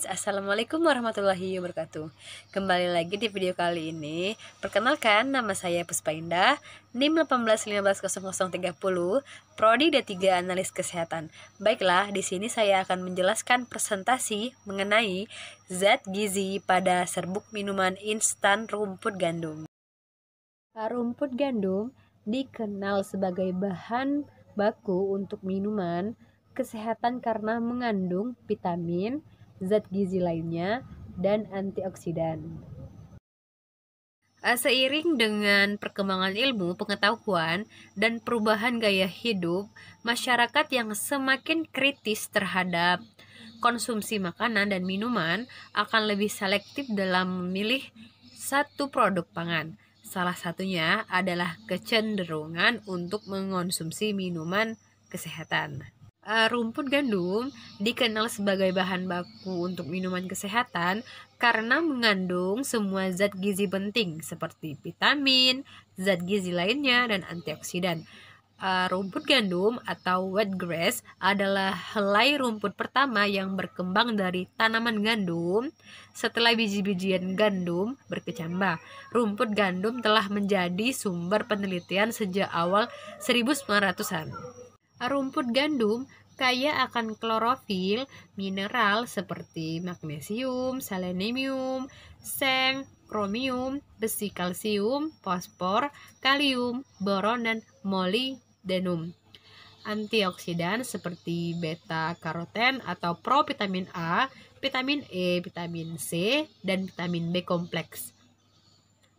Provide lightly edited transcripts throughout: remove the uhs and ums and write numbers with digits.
Assalamualaikum warahmatullahi wabarakatuh. Kembali lagi di video kali ini. Perkenalkan, nama saya Puspa Indah, NIM 18150030, Prodi D3 Analis Kesehatan. Baiklah, di sini saya akan menjelaskan presentasi mengenai zat gizi pada serbuk minuman instan rumput gandum. Rumput gandum dikenal sebagai bahan baku untuk minuman kesehatan karena mengandung vitamin, zat gizi lainnya, dan antioksidan. Seiring dengan perkembangan ilmu, pengetahuan, dan perubahan gaya hidup, masyarakat yang semakin kritis terhadap konsumsi makanan dan minuman akan lebih selektif dalam memilih satu produk pangan. Salah satunya adalah kecenderungan untuk mengonsumsi minuman kesehatan. Rumput gandum dikenal sebagai bahan baku untuk minuman kesehatan karena mengandung semua zat gizi penting seperti vitamin, zat gizi lainnya, dan antioksidan. Rumput gandum atau wheatgrass adalah helai rumput pertama yang berkembang dari tanaman gandum. Setelah biji-bijian gandum berkecambah, rumput gandum telah menjadi sumber penelitian sejak awal 1900-an. Rumput gandum kaya akan klorofil, mineral seperti magnesium, selenium, seng, kromium, besi, kalsium, fosfor, kalium, boron, dan molybdenum. Antioksidan seperti beta-karoten atau provitamin A, vitamin E, vitamin C, dan vitamin B kompleks.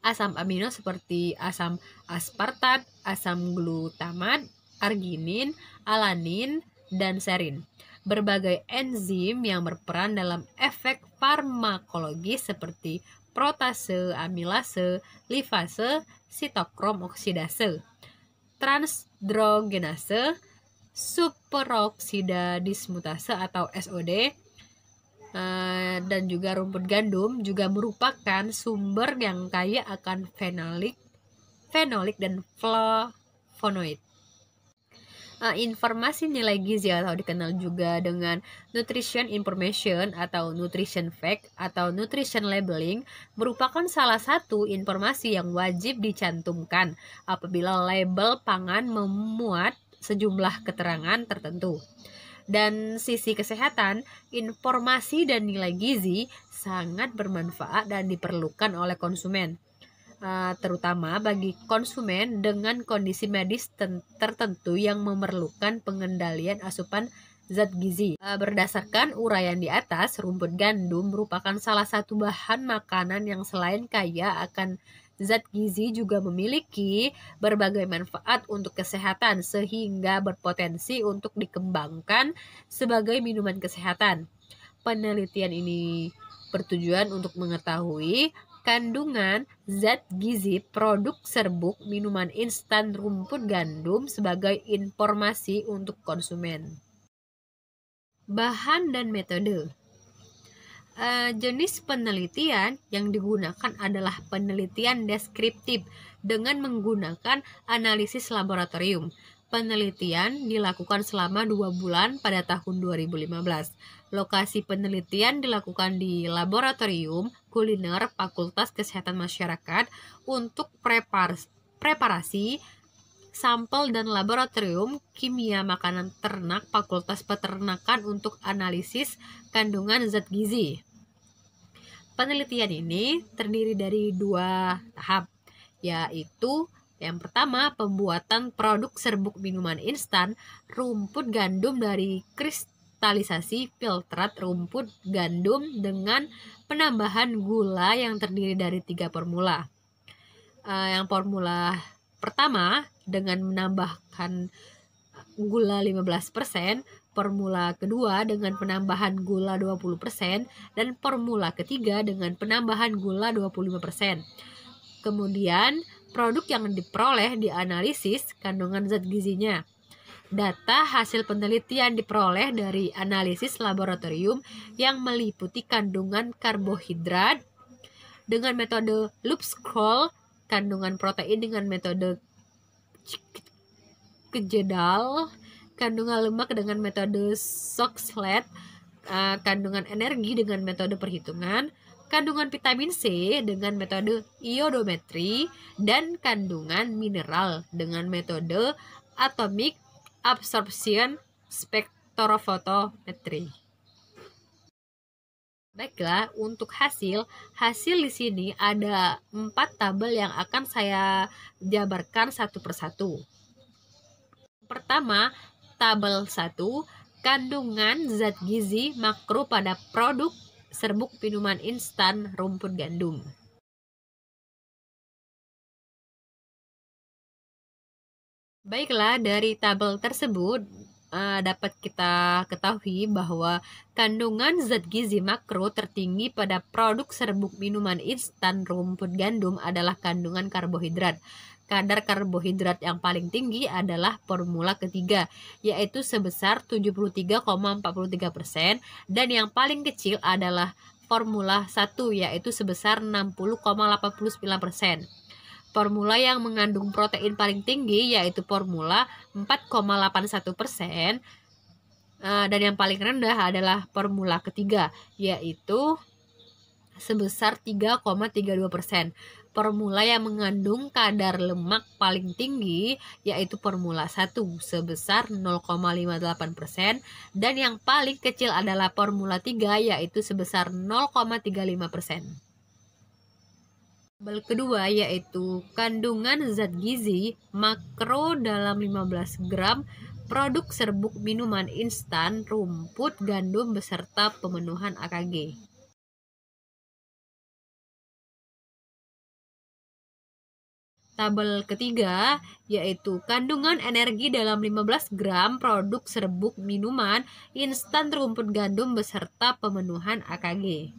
Asam amino seperti asam aspartat, asam glutamat, arginin, alanin, dan serin. Berbagai enzim yang berperan dalam efek farmakologis seperti protase, amilase, lipase, sitokrom oksidase, transdrogenase, superoksida dismutase atau SOD, dan juga rumput gandum juga merupakan sumber yang kaya akan fenolik dan flavonoid. Informasi nilai gizi atau dikenal juga dengan nutrition information atau nutrition fact atau nutrition labeling merupakan salah satu informasi yang wajib dicantumkan apabila label pangan memuat sejumlah keterangan tertentu. Dan sisi kesehatan, informasi dan nilai gizi sangat bermanfaat dan diperlukan oleh konsumen. Terutama bagi konsumen dengan kondisi medis tertentu yang memerlukan pengendalian asupan zat gizi. Berdasarkan uraian di atas, rumput gandum merupakan salah satu bahan makanan yang selain kaya akan zat gizi juga memiliki berbagai manfaat untuk kesehatan sehingga berpotensi untuk dikembangkan sebagai minuman kesehatan. Penelitian ini bertujuan untuk mengetahui kandungan zat gizi produk serbuk minuman instan rumput gandum sebagai informasi untuk konsumen. Bahan dan metode. Jenis penelitian yang digunakan adalah penelitian deskriptif dengan menggunakan analisis laboratorium. Penelitian dilakukan selama 2 bulan pada tahun 2015. Lokasi penelitian dilakukan di Laboratorium Kuliner Fakultas Kesehatan Masyarakat untuk preparasi sampel dan Laboratorium Kimia Makanan Ternak Fakultas Peternakan untuk analisis kandungan zat gizi. Penelitian ini terdiri dari 2 tahap, yaitu yang pertama, pembuatan produk serbuk minuman instan rumput gandum dari kristalisasi filtrat rumput gandum dengan penambahan gula yang terdiri dari 3 formula. Yang formula pertama dengan menambahkan gula 15%, formula kedua dengan penambahan gula 20%, dan formula ketiga dengan penambahan gula 25%. Kemudian, produk yang diperoleh dianalisis kandungan zat gizinya. Data hasil penelitian diperoleh dari analisis laboratorium yang meliputi kandungan karbohidrat dengan metode loop scroll, kandungan protein dengan metode kejedal, kandungan lemak dengan metode Soxhlet, kandungan energi dengan metode perhitungan, kandungan vitamin C dengan metode iodometri, dan kandungan mineral dengan metode atomic absorption spektrofotometri. Baiklah, untuk hasil di sini ada 4 tabel yang akan saya jabarkan satu persatu. Pertama, tabel 1, kandungan zat gizi makro pada produk serbuk minuman instan rumput gandum. Baiklah, dari tabel tersebut dapat kita ketahui bahwa kandungan zat gizi makro tertinggi pada produk serbuk minuman instan rumput gandum adalah kandungan karbohidrat. Kadar karbohidrat yang paling tinggi adalah formula ketiga, yaitu sebesar 73,43%, dan yang paling kecil adalah formula 1, yaitu sebesar 60,89%. Formula yang mengandung protein paling tinggi yaitu formula 4,81%, dan yang paling rendah adalah formula ketiga, yaitu sebesar 3,32%. Formula yang mengandung kadar lemak paling tinggi yaitu formula 1 sebesar 0,58%, dan yang paling kecil adalah formula 3 yaitu sebesar 0,35%. Tabel kedua yaitu kandungan zat gizi makro dalam 15 gram produk serbuk minuman instan rumput gandum beserta pemenuhan AKG. Tabel ketiga yaitu kandungan energi dalam 15 gram produk serbuk minuman instan rumput gandum beserta pemenuhan AKG.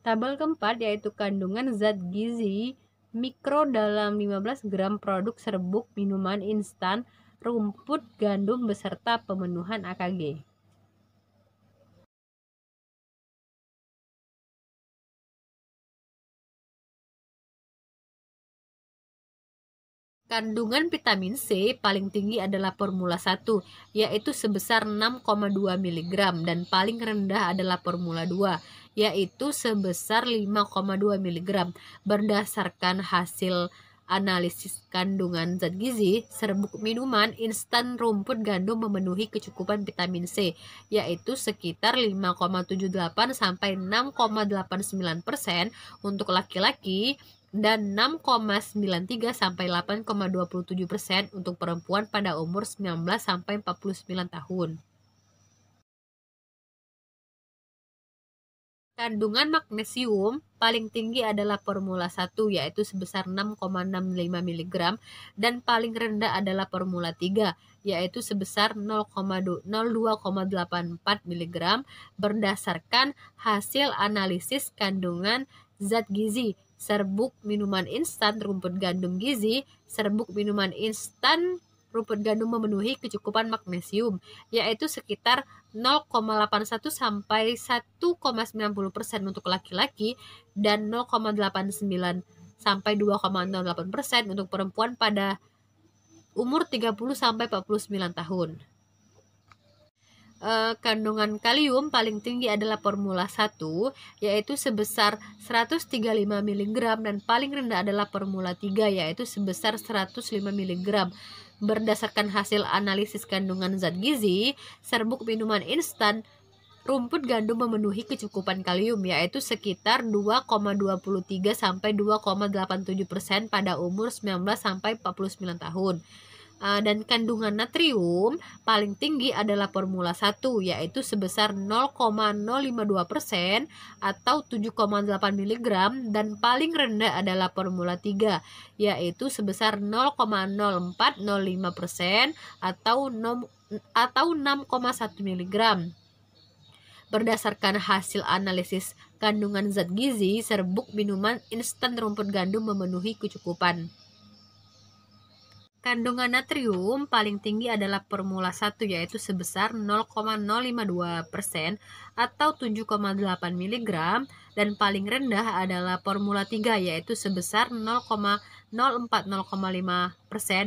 Tabel keempat yaitu kandungan zat gizi mikro dalam 15 gram produk serbuk minuman instan rumput gandum beserta pemenuhan AKG. Kandungan vitamin C paling tinggi adalah formula 1, yaitu sebesar 6,2 mg, dan paling rendah adalah formula 2, yaitu sebesar 5,2 mg. Berdasarkan hasil analisis kandungan zat gizi, serbuk minuman instan rumput gandum memenuhi kecukupan vitamin C, yaitu sekitar 5,78 sampai 6,89% untuk laki-laki dan 6,93 sampai 8,27% untuk perempuan pada umur 19 sampai 49 tahun. Kandungan magnesium paling tinggi adalah formula 1 yaitu sebesar 6,65 mg, dan paling rendah adalah formula 3 yaitu sebesar 0,02,84 mg berdasarkan hasil analisis kandungan zat gizi serbuk minuman instan rumput gandum gizi. Serbuk minuman instan rumput gandum memenuhi kecukupan magnesium yaitu sekitar 0,81 sampai 1,90% untuk laki-laki dan 0,89 sampai 2,08% untuk perempuan pada umur 30 sampai 49 tahun. Kandungan kalium paling tinggi adalah formula 1 yaitu sebesar 135 mg, dan paling rendah adalah formula 3 yaitu sebesar 105 mg. Berdasarkan hasil analisis kandungan zat gizi, serbuk minuman instan rumput gandum memenuhi kecukupan kalium yaitu sekitar 2,23 sampai 2,87% pada umur 19 sampai 49 tahun. Dan kandungan natrium paling tinggi adalah formula 1 yaitu sebesar 0,052% atau 7,8 mg, dan paling rendah adalah formula 3 yaitu sebesar 0,0405% atau 6,1 mg. Berdasarkan hasil analisis kandungan zat gizi, serbuk minuman instan rumput gandum memenuhi kecukupan. Kandungan natrium paling tinggi adalah formula 1 yaitu sebesar 0,052% atau 7,8 mg, dan paling rendah adalah formula 3 yaitu sebesar 0,040,5%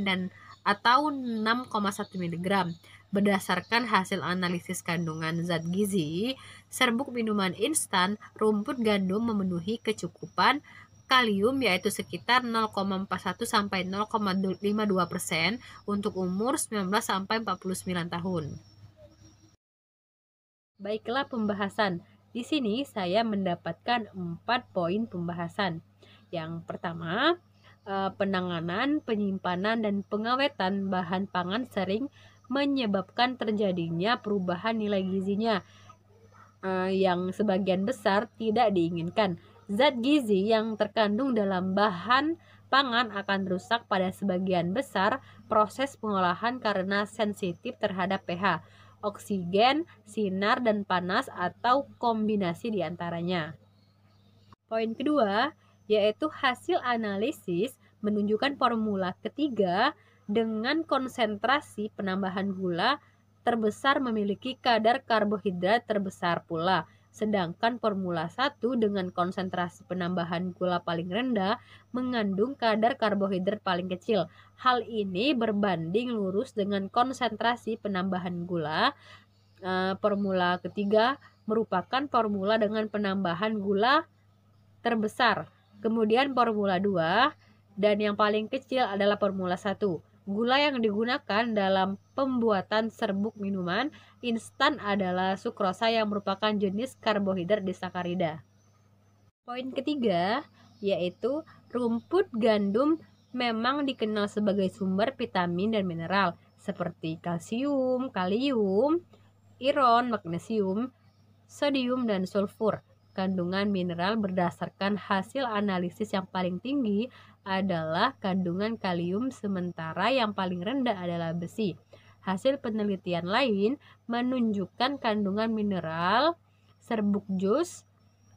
dan atau 6,1 mg. Berdasarkan hasil analisis kandungan zat gizi, serbuk minuman instan rumput gandum memenuhi kecukupan kalium yaitu sekitar 0,41 sampai 0,52% untuk umur 19 sampai 49 tahun. Baiklah pembahasan. Di sini saya mendapatkan 4 poin pembahasan. Yang pertama, penanganan, penyimpanan, dan pengawetan bahan pangan sering menyebabkan terjadinya perubahan nilai gizinya yang sebagian besar tidak diinginkan. Zat gizi yang terkandung dalam bahan pangan akan rusak pada sebagian besar proses pengolahan karena sensitif terhadap pH, oksigen, sinar, dan panas atau kombinasi di antaranya. Poin kedua, yaitu hasil analisis menunjukkan formula ketiga dengan konsentrasi penambahan gula terbesar memiliki kadar karbohidrat terbesar pula. Sedangkan formula 1 dengan konsentrasi penambahan gula paling rendah mengandung kadar karbohidrat paling kecil. Hal ini berbanding lurus dengan konsentrasi penambahan gula. Formula ketiga merupakan formula dengan penambahan gula terbesar. Kemudian formula 2 dan yang paling kecil adalah formula 1. Gula yang digunakan dalam pembuatan serbuk minuman instan adalah sukrosa yang merupakan jenis karbohidrat disakarida. Poin ketiga yaitu rumput gandum memang dikenal sebagai sumber vitamin dan mineral seperti kalsium, kalium, iron, magnesium, sodium, dan sulfur. Kandungan mineral berdasarkan hasil analisis yang paling tinggi adalah kandungan kalium sementara yang paling rendah adalah besi. Hasil penelitian lain menunjukkan kandungan mineral serbuk jus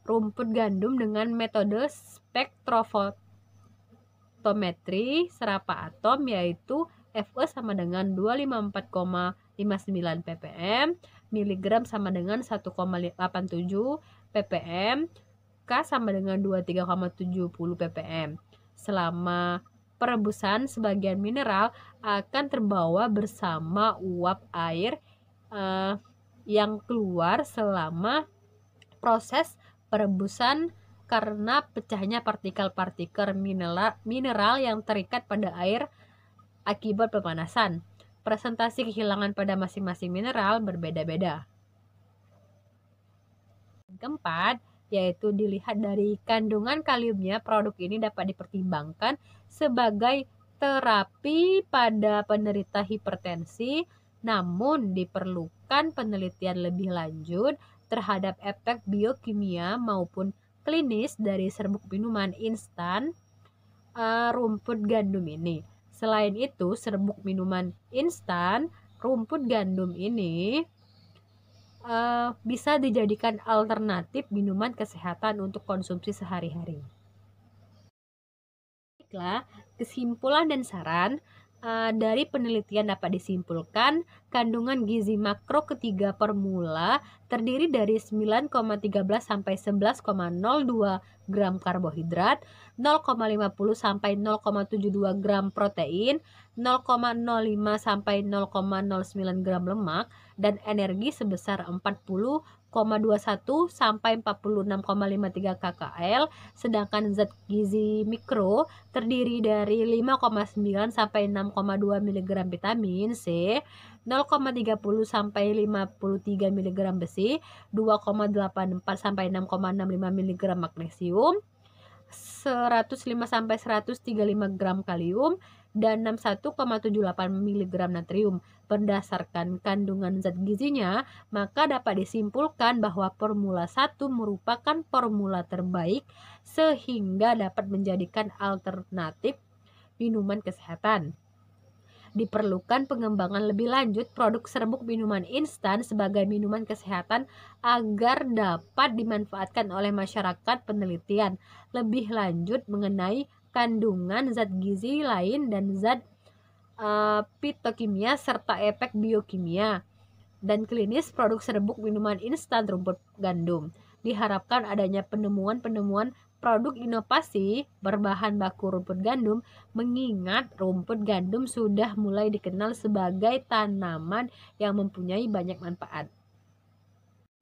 rumput gandum dengan metode spektrofotometri serapa atom yaitu Fe sama dengan 254,59 ppm, miligram sama dengan 1,87 ppm, K sama dengan 23,70 ppm. Selama perebusan, sebagian mineral akan terbawa bersama uap air yang keluar selama proses perebusan karena pecahnya partikel-partikel mineral yang terikat pada air akibat pemanasan. Presentasi kehilangan pada masing-masing mineral berbeda-beda. Keempat, yaitu dilihat dari kandungan kaliumnya, produk ini dapat dipertimbangkan sebagai terapi pada penderita hipertensi, namun diperlukan penelitian lebih lanjut terhadap efek biokimia maupun klinis dari serbuk minuman instan rumput gandum ini. Selain itu, serbuk minuman instan rumput gandum ini bisa dijadikan alternatif minuman kesehatan untuk konsumsi sehari-hari. Baiklah, kesimpulan dan saran dari penelitian dapat disimpulkan kandungan gizi makro ketiga formula terdiri dari 9,13 sampai 11,02 gram karbohidrat, 0,50 sampai 0,72 gram protein, 0,05 sampai 0,09 gram lemak, dan energi sebesar 40,21 sampai 46,53 kcal, sedangkan zat gizi mikro terdiri dari 5,9 sampai 6,2 mg vitamin C, 0,30 sampai 53 mg besi, 2,84 sampai 6,65 mg magnesium, 105 sampai 135 gram kalium, dan 61,78 mg natrium. Berdasarkan kandungan zat gizinya, maka dapat disimpulkan bahwa formula 1 merupakan formula terbaik sehingga dapat menjadikan alternatif minuman kesehatan. Diperlukan pengembangan lebih lanjut produk serbuk minuman instan sebagai minuman kesehatan agar dapat dimanfaatkan oleh masyarakat. Penelitian lebih lanjut mengenai kandungan zat gizi lain dan zat fitokimia serta efek biokimia dan klinis produk serbuk minuman instan rumput gandum. Diharapkan adanya penemuan-penemuan produk inovasi berbahan baku rumput gandum, mengingat rumput gandum sudah mulai dikenal sebagai tanaman yang mempunyai banyak manfaat.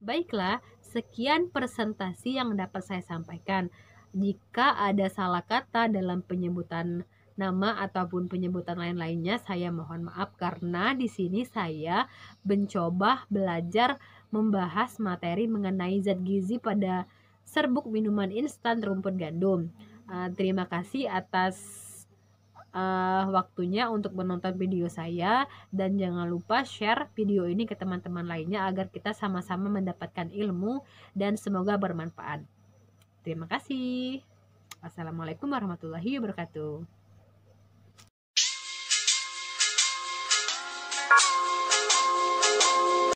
Baiklah, sekian presentasi yang dapat saya sampaikan. Jika ada salah kata dalam penyebutan nama ataupun penyebutan lain-lainnya, saya mohon maaf karena di sini saya mencoba belajar membahas materi mengenai zat gizi pada serbuk minuman instan rumput gandum. Terima kasih atas waktunya untuk menonton video saya, dan jangan lupa share video ini ke teman-teman lainnya agar kita sama-sama mendapatkan ilmu dan semoga bermanfaat. Terima kasih. Assalamualaikum warahmatullahi wabarakatuh.